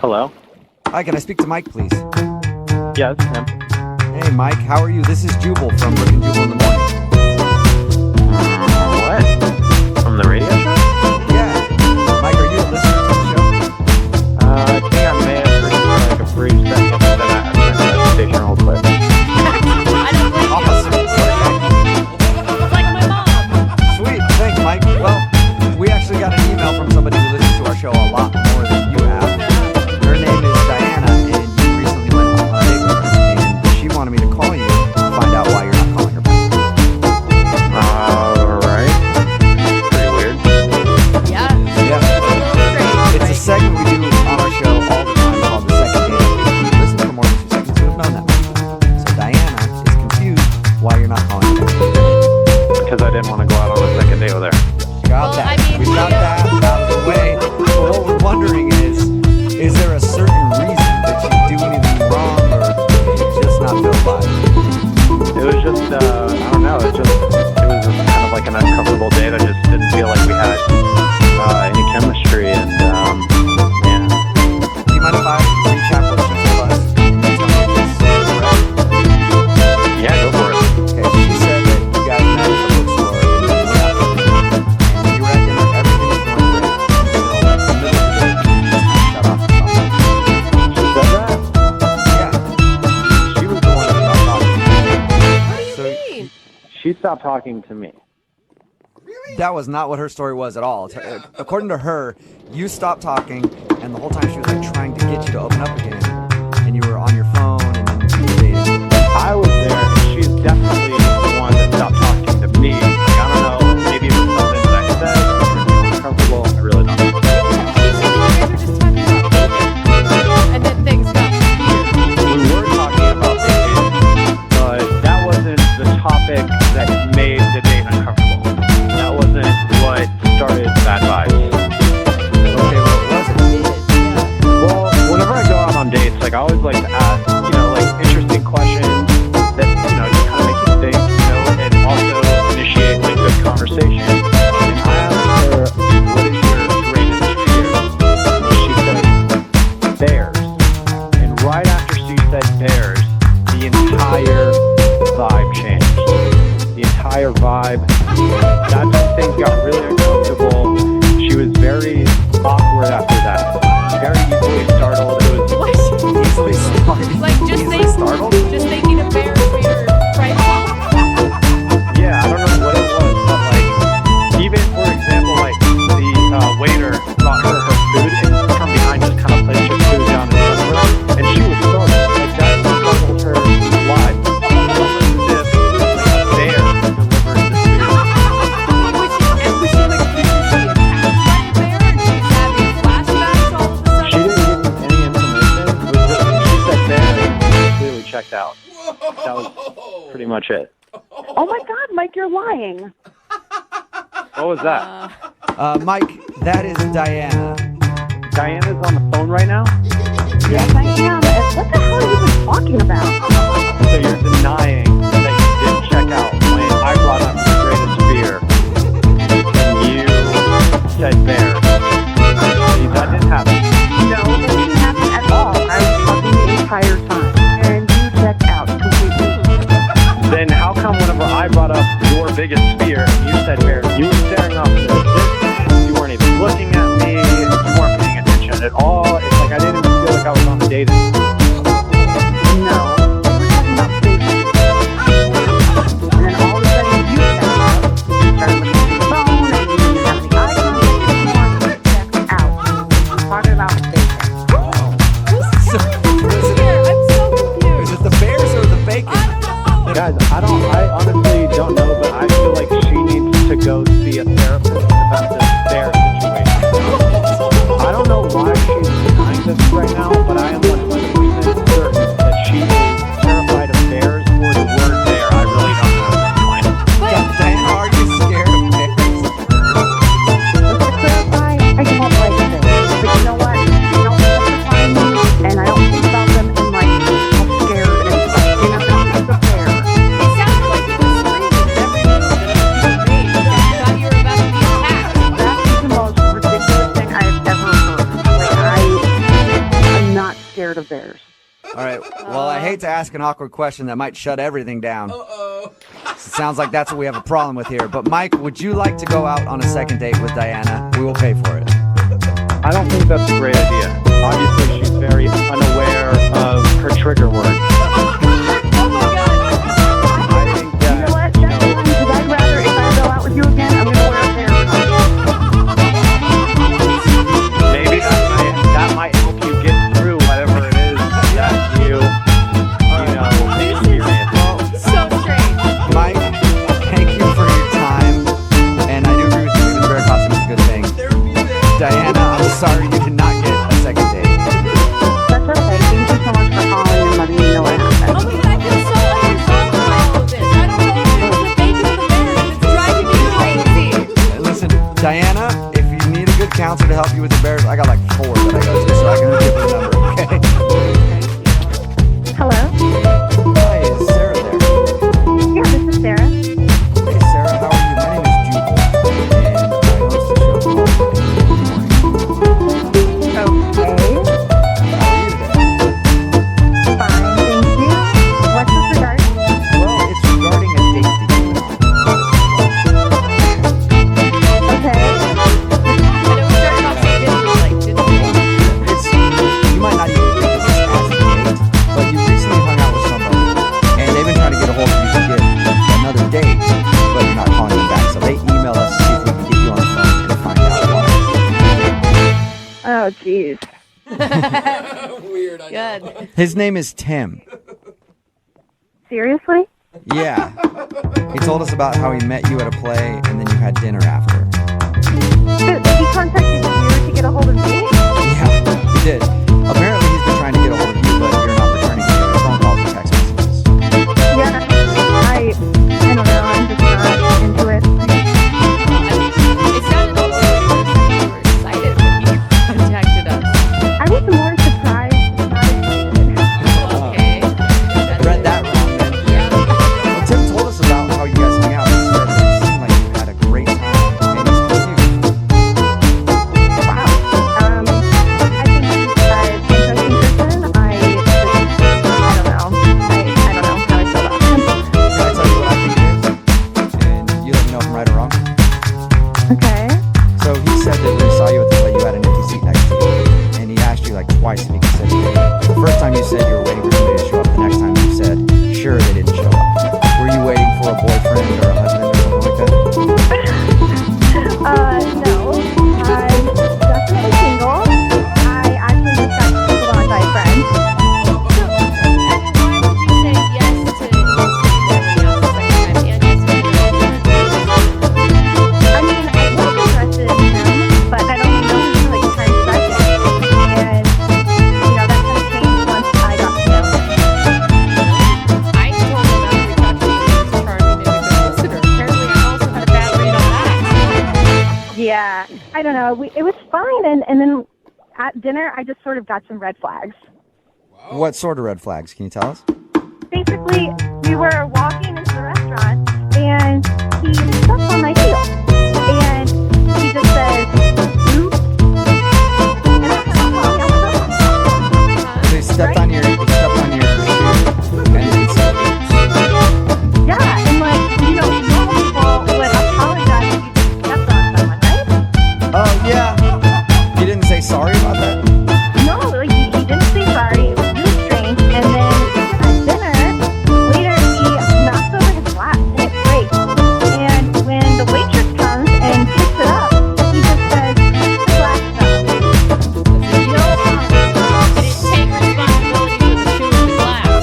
Hello? Hi, can I speak to Mike, please? Yeah, this is him. Hey, Mike, how are you? This is Jubal from Brooke and Jubal in the morning. What? From the radio show? Yeah. Mike, are you a listener to the show? I think I may have heard like a brief second that I turned the station real quick. I don't blame Awesome. you. It's like my mom. Sweet. Thanks, Mike. Well, we actually got an email from somebody who listens to our show a lot more than you have. Her name is Diana, and you recently went on a date with her, and she wanted me to call you to find out why you're not calling her back. Alright. Pretty weird. Yeah. Yeah. It's a segment we do on our show all the time called The Second Date. If you listen for more than 2 seconds, you have known that. So Diana is confused why you're not calling her back. Because I didn't want to go out on a second date with her. Got Well, that. I mean, We got that out of the way. But what we're wondering is there a certain reason? Did she do anything wrong, or did you just not feel vibes? It was just, I don't know, it was just kind of like an uncomfortable date. I just didn't feel like we had any chemistry, and yeah. Do you mind if I recap what she told us? Can you tell me if this is correct? Yeah, go for it. Okay, she said that you guys met at the bookstore and you went out to dinner, and you were at dinner, everything was going great until like the middle of the day, you just kind of shut off the phone. She said that? Yeah. She was the one that stopped talking to me. What do So you mean? She stopped talking to me. that was not what her story was at all. According to her, you stopped talking, and the whole time she was like trying to get you to open up again, and you were on your phone, and then you were dating. I was there, and she's definitely the one that stopped talking to me. Like, I don't know, maybe it was something that I said, or uncomfortable. I really don't know. She said that you guys were just talking about dating, and then things got weird. We were talking about dating, but that wasn't the topic that made the date uncomfortable. That wasn't what started bad vibes. Okay, what was it? Well, whenever I go out on dates, like, I always like to ask, like, interesting questions that, just kind of make you think, and also initiate, like, good conversation. And I asked her, what is your greatest fear? And she said, bears. And right after she said bears, the entire vibe changed. The entire vibe. That's when things got really uncomfortable. She was very awkward after that. Very easily startled. It was What? Easily startled. Like just thinking of bears for your right. yeah, I don't know what it was, but like even for example, like the waiter brought her food and from behind just kind of placed her food down in front of her, and she was startled. Like that startled her live. Almost as if like a bear delivered the food. Was she like attacked by a bear and she's having flashbacks all of a sudden? She didn't give me any information. It was just, she said bear and clearly checked out. That was pretty much it. Oh my God, Mike, you're lying. What was that? Mike, that is Diana. Diana's on the phone right now? Yes, I am. What the hell are you even talking about? So you're denying that you didn't check out when I brought up your greatest fear and you said bear. That didn't happen. No, that didn't happen at all. I was talking the entire time, and you checked out completely. Then how come whenever I brought up your biggest fear and you said bear, you were staring off in the distance, you weren't even looking at me, you weren't paying attention at all. It's like I didn't even feel like I was on a date. No, we're talking about safety. And then all of a sudden you checked out. You started looking at your phone, and you didn't have any eye contact anymore, and you checked out. I'm talking about safety. So, I'm so confused. is it the bears or the bacon? I don't know. Guys, I honestly don't know, but I feel like she needs to go see a therapist about this bear situation. I don't know why she's denying this right now, but I am 100% certain that she is terrified of bears or the word bear. I really don't know at this point. Diana, are you scared of bears? Just to clarify, I don't like this. But you know what? I don't justify me, and I don't think about them in like how scared and stuff. You know, it's a bear. It sounded like it was scared of bears. All right. Well, I hate to ask an awkward question that might shut everything down. It sounds like that's what we have a problem with here. But Mike, would you like to go out on a second date with Diana? We will pay for it. I don't think that's a great idea. Obviously, she's very unaware of her trigger word. Oh my god. I think You that, know what? That's fine, because I'd rather, if I go out with you again, I'm going to wear a bear costume. maybe that might help you get through whatever it is that you experience. So strange. Mike, thank you for your time. And I do agree with you. Maybe the bear costume is a good thing. Diana, I'm sorry you did not get a second date. That's okay. Thank you so much for calling and letting me know what happened. Oh my god, I feel so unresolved by all of this. I don't know if it's the bacon or the bear. It's driving me crazy. Listen, Diana, if you need a good counselor to help you with the bears, I got like 4 that I go to, so I can give you the number, okay? Hello? Hi, is Sarah there? Yeah, this is Sarah. Hey, Sarah, how are you? My name is Jubal, and I host a show called Okay. How are you today? Fine, thank you. What's this regarding? Well, it's regarding a date that you went on. Okay. And it was started off so differently, didn't it? It's, you might not even think of this as a date, but you recently hung out with somebody, and they've been trying to get a hold of you to get another date, but you're not calling them back. So they email us to see if we can get you on the phone to find out why. Oh, jeez. Good. His name is Tim. Seriously? Yeah. He told us about how he met you at a play, and then you had dinner after. He contacted you to get a hold of me? Yeah, he did. Apparently he's been trying to get a hold of you, but you're not returning any of his phone calls or text messages. Yeah, I don't know. I'm just not into it. It sounded also like you were excited when you contacted us. I was more surprised, not excited. Okay. Read that wrong then. Yeah. Well, Tim told us about how you guys hung out. He said that it seemed like you had a great time, and he's confused. Wow. I think he's an interesting person. I don't know. I don't know how I feel about him. Can I tell you what I think it is? And you let me know if I'm right or wrong. Okay. So he said that when he saw you at the play, you had an empty seat next to you, and he asked you like twice if you could sit here. The first time you said you were waiting for somebody to show up. The next time you said, sure, they didn't show up. Were you waiting for a boyfriend or a husband or something like that? No. I'm definitely single. I actually just got single on by friends. So, and why would you say yes to sitting there when you asked the second time? And yes, I mean, I was interested in him, but I don't know him for like 10 seconds. And, that kind of changed once I got to know him. I told him after we talked to you he was charming and a good listener. Apparently, I also had a bad read on that. Yeah, I don't know. It was fine, and then at dinner, I just sort of got some red flags. What sort of red flags? Can you tell us? Basically, we were walking into the restaurant, and he stepped on my heel, and he just says, "Oops." And I was like, "Oh, yeah, So he stepped on your shoe, and he said, yeah, and like, normal people would apologize if you just stepped on someone, right? oh yeah. You didn't say sorry about that? No, like, he didn't say sorry. It was really strange. And then at dinner, later, he knocks over his glass, and it breaks. And when the waitress comes and picks it up, he just says, "The glass fell." No apology. He didn't take responsibility for the shoe and the glass.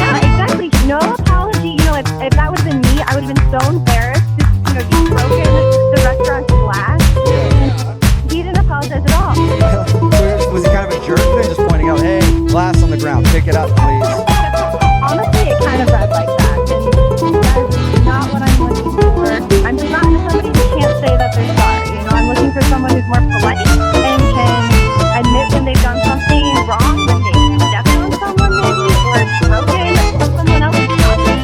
Yeah, exactly. No apology. If that would have been me, I would have been so embarrassed. Just, he's broken the restaurant's glass. He didn't apologize at all. Was he kind of a jerk then, just pointing out, hey, glass on the ground, pick it up, please? Honestly, it kind of read like that. And that is not what I'm looking for. I'm just not into somebody who can't say that they're sorry. I'm looking for someone who's more polite and can admit when they've done something wrong, when they stepped on someone maybe, or it's broken, or someone else's property.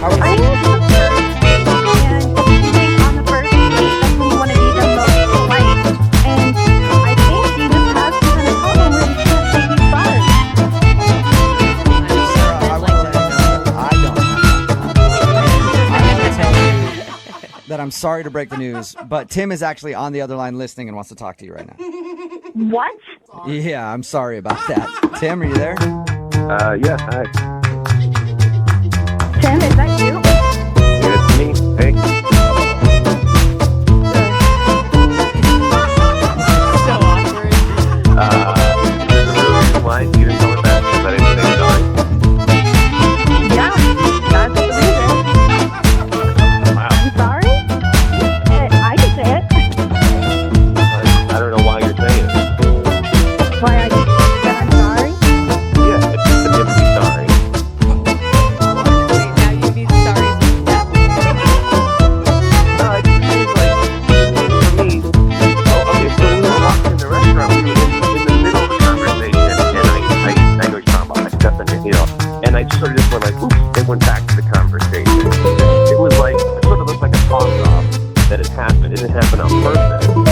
I need to first, and you think on the first date, that's when you want to be the most polite. And I think you just have some kind of problem where you can't say you're sorry. I'm sorry to break the news, but Tim is actually on the other line listening and wants to talk to you right now. What? Yeah, I'm sorry about that. Tim, are you there? Yeah, hi. Tim, is that you? Yeah, it's me. Hey. So awkward. There's a real reason why you didn't call me back because I didn't say sorry. Yeah, that's the reason. Wow. I'm sorry? I can say it. I don't know why you're saying it. Why I said I'm sorry? Yeah, it's just a different sorry. Wait, now you need sorry as a step? No, it just seems like, for me, okay, so we were walking in the restaurant, we were in the middle of a conversation, and I know what you're talking about, I stepped on your heel, and I sort of just went like, oops, and went back to the conversation. It was like, it sort of looked like a pause off that it happened. It didn't happen on purpose, and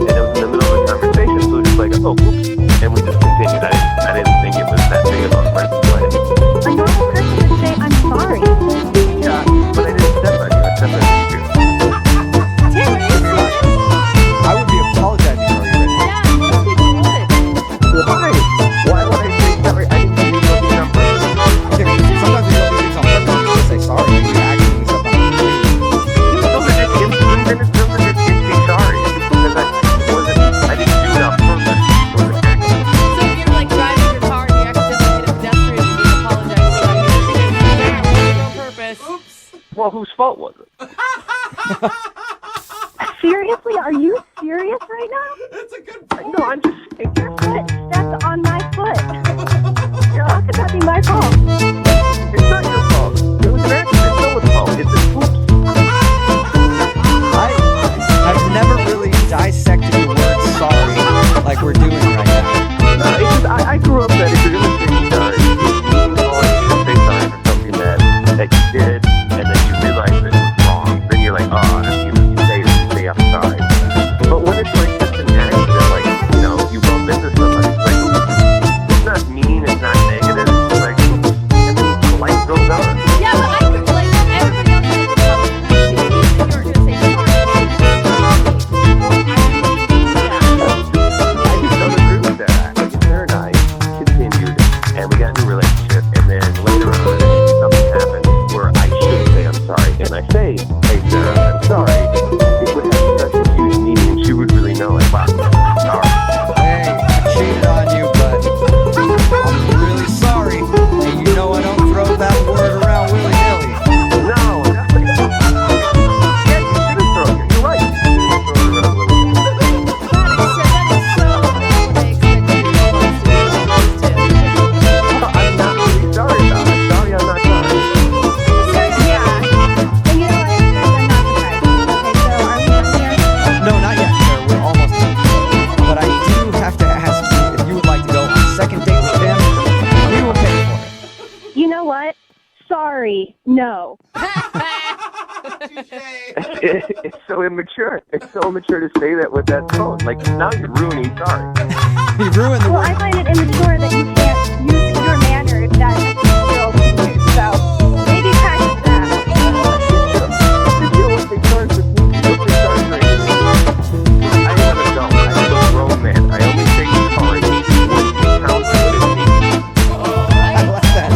it was in the middle of a conversation, so it was just like, oh, oops, and we just continued. I didn't think it was that big of a red flag. A normal person would say I'm sorry. Yeah, but I didn't step on you, I stepped on you. Tim, are you serious? I would be apologizing for you right now. Yeah, most people would. Why? Why would I say sorry? I didn't even know the number. Okay, sometimes we don't do things on purpose. We just say sorry. We actually step on the Those are just instant sorry because I didn't do it on purpose. It was an accident. So if you're like driving your car and you accidentally hit a pedestrian and you apologize for that, on purpose. Well, whose fault was it? Seriously? Are you serious right now? No, I'm just saying. Your foot stepped on my foot. How could that be my fault? It's not your fault. It was an accident. It's no one's fault. It's an oops. I've never really dissected the word sorry like we're doing right now. No, it's just, I grew up that if you're going to say sorry, you should say sorry for something that you did, and then you realize that it was wrong. Then you're like, oh, you say I'm sorry. But when it's like just an accident, like, you bump into somebody, it's like, oops. It's not mean, it's not negative, it's just like, oops. And then the light goes on. Yeah, but I could, like, everybody else has a problem. See, you said you were going to say sorry. I just don't agree with that. Like, Sarah and I continued, and we got in a relationship, and then later on, something happened where I should say I'm sorry, and I say, hey Sarah, I'm sorry. It would have such a huge meaning, and she would really know, like, wow, I'm sorry. Hey, I cheated on you, but I'm really sorry. And you know I don't throw that word around willy-nilly. No, yeah, you shouldn't throw it. You're right. You shouldn't throw it around with it. That is so not what I expected your response to be. I'm not really sorry about it. Sorry, I'm not sorry. Yeah. And you know what? I'm not surprised. Okay, so are we done here? No, not yet, sir. We're almost done. But I do have to ask you if you would like to go on a second date with him. We will pay for it. You know what? Sorry. No. It's so immature. It's so immature to say that with that tone. Like, now you're ruining sorry. He ruined the Well, word. I find it immature that you can't use your manner that a 6-year-old can use. So maybe practice that. To deal with the charge with me, with the charge right now. I am an adult. I am a grown man. I only say sorry when it counts and when it means. I like that.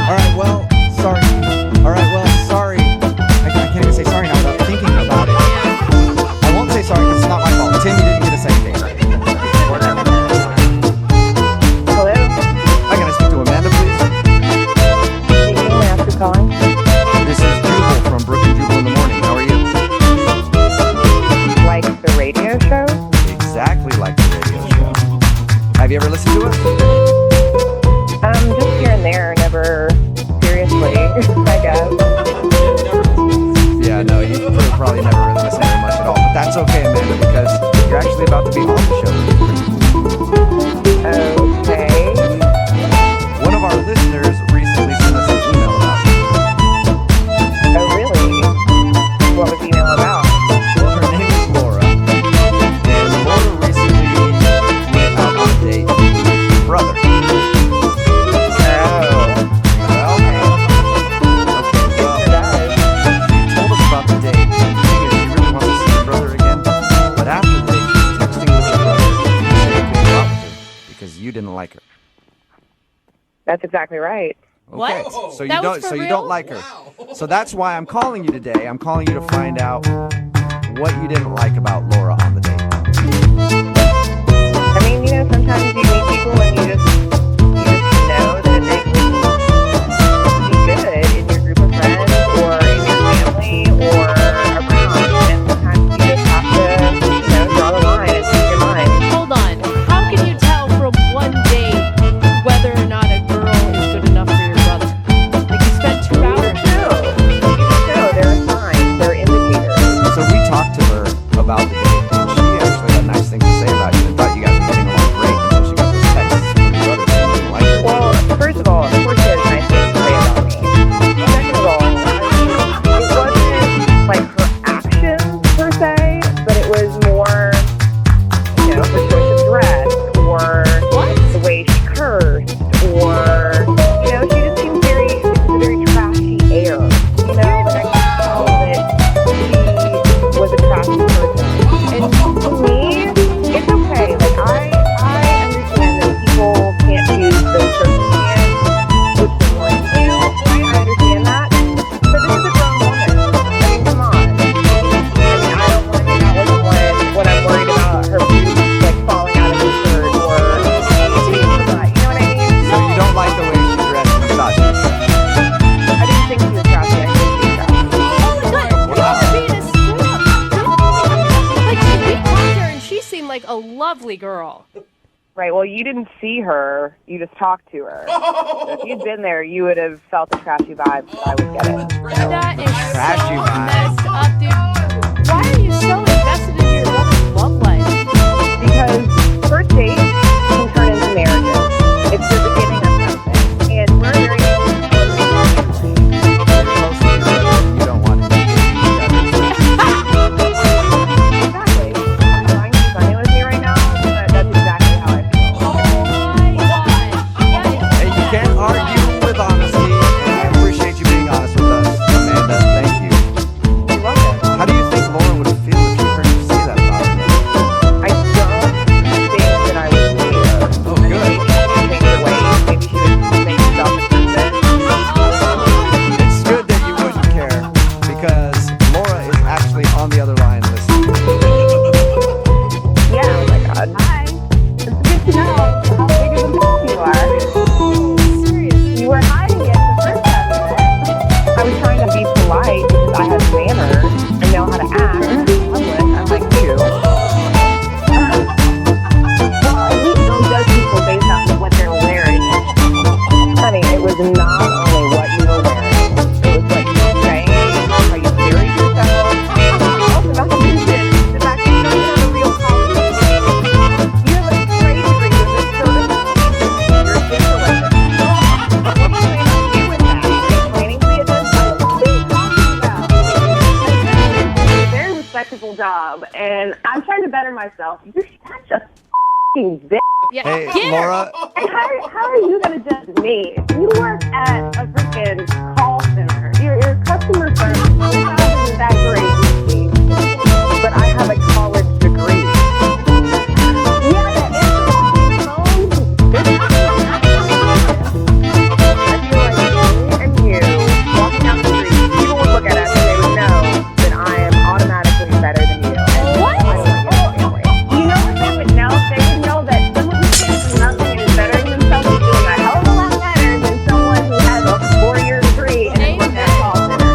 All right, well, sorry. Sorry. I can't even say sorry now without thinking about it. I won't say sorry because it's not my fault. Tim, you didn't get a second date. Whatever. Hello? Hi, can I speak to Amanda, please? Speaking. May I ask who's calling? This is Jubal from Brooke and Jubal in the morning. How are you? Like the radio show? Exactly like the radio show. Have you ever listened to us? Just here and there. Never seriously, I guess. Yeah, no, you probably never really listen very much at all. But that's okay, Amanda, because you're actually about to be on the show. Okay. One of our listeners recently sent us an email about you. Oh, really? What was the email about? Well, her name is Laura. And Laura recently went out on a date with your brother. Oh. Well, okay, well, Sure does. she told us about the date. because you didn't like her. That's exactly right. Okay. What? So you That was don't. for So you real? don't like her. So that's why I'm calling you today. I'm calling you to find out what you didn't like about Laura on the date. I mean, sometimes you meet people and you just know that they would be good in your group of friends or in your family or around. And sometimes you just have to, draw the line and speak your mind. Hold on. How can you tell from one date whether or not a girl is good enough for your brother? Like you spent 2 hours. There are signs, there are indicators. So we talked to her about the date, and she actually had nice things to say about you and thought you guys were getting along great until she got those texts from your brother saying you didn't like her. Well, first of all, of course she has nice things to say about me. Second of all, I mean, it wasn't like her actions per se, but it was more, her choice of dress or the way she cursed or, she just seemed very trashy air. And I could tell that she was a trashy person. And to me, it's okay. Like, I understand that people can't choose their circumstance, which they want to do. I understand that. But this is a grown woman. I mean, come on. I mean, I don't want to hang out with someone when I'm worried about her boobs, like, falling out of her shirt or anything like that. You know what I mean? So you don't like the way she dressed and thought she was trashy. I didn't think she was trashy. I think she was trashy. Oh my God! You're being a snob. Like we talked to her and she seemed like a lovely girl. Right, well, you didn't see her, you just talked to her. So if you'd been there, you would have felt the trashy vibes. I would get it. That is Trashy so vibe. messed up, dude. Why are you so invested in your brother's love life? Because first dates can turn into marriages. It's the beginning of something. And we're very close to family. You're close to your brother, and you don't want to be Exactly. I'm trying to be funny with me right now, but that's exactly how I feel. Oh my gosh. Hey, you can't argue with honesty, and I appreciate you being honest with us, Amanda. Thank you. You're welcome. How do you think Laura would feel if she heard you say that about her? I don't think that I would care. Oh, Maybe good. she would change her ways. Maybe she would make herself improvement. It's good that you wouldn't care, because Laura is actually on the other line listening. Yeah, oh my God. Hi. It's good to know how big of a mess you are. Seriously. You were hiding it the first time we met. I was trying to be polite because I have manners. I know how to act in public, unlike you. Well, at least don't judge people based off of what they're wearing. Honey, it was not only what you were wearing. It was what you were saying, how you carried yourself. Also, not to mention the fact that you don't have a real college degree. You have a trade degree with a certification. You're a diplomat. What do you plan to do with that? Are you planning to be a dentist? What are you talking about? I did a very respectable job, and I'm trying to better myself. You're such a f***ing bitch. Yeah. Hey, Get her. Laura, And how are you going to judge me? You work at a freaking call center. Your customer service, your job isn't that great, Steve. But I have a college degree. Yeah, that is the phone. I feel like me and you walking down the street, people would look at us and they would know that I am automatically better than you. What? I don't like your family. You know what they would know? They would know that someone who stands for nothing and is bettering themselves is doing a hell of a lot better than someone who has a 4-year degree and is working at a call center.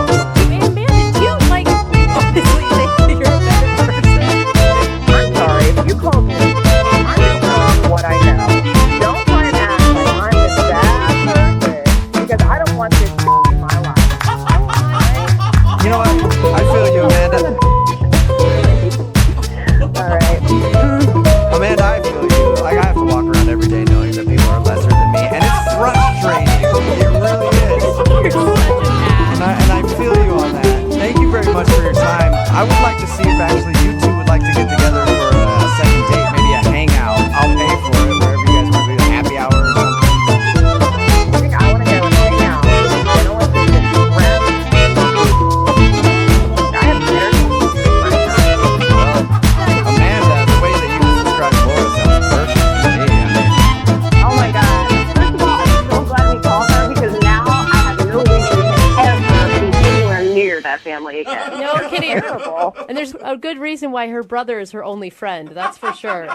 family again. No They're kidding. Terrible. And there's a good reason why her brother is her only friend. That's for sure.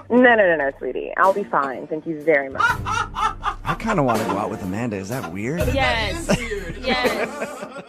No, sweetie. I'll be fine. Thank you very much. I kind of want to go out with Amanda. Is that weird? Yes. Yes.